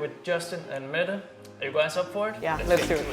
with Justin and Mette. Are you guys up for it? Yeah, let's do it.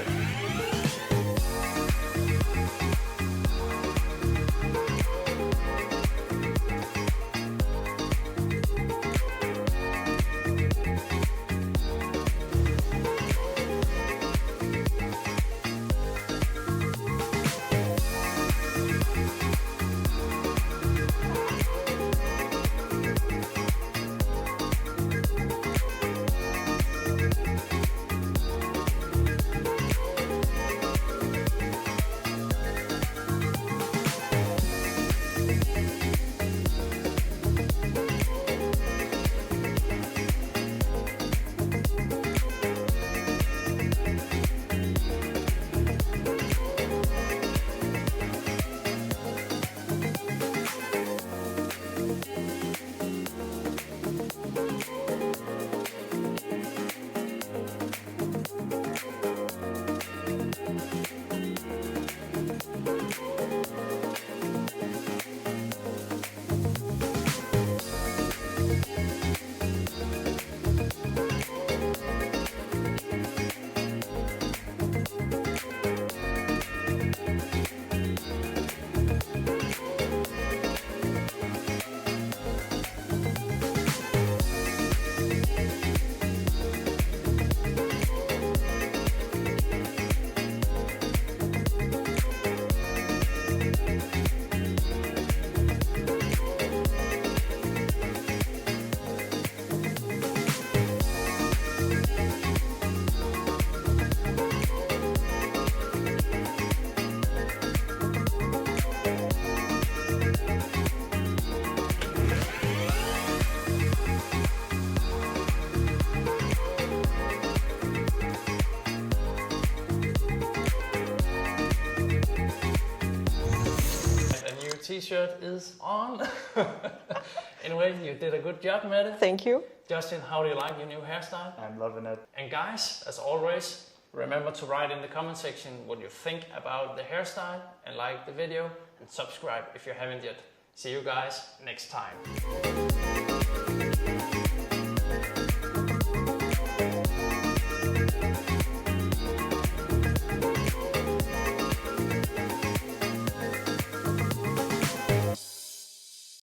T-shirt is on. Anyway, you did a good job, Mette. Thank you. Justin, how do you like your new hairstyle? I'm loving it. And guys, as always, remember to write in the comment section what you think about the hairstyle and like the video and subscribe if you haven't yet. See you guys next time.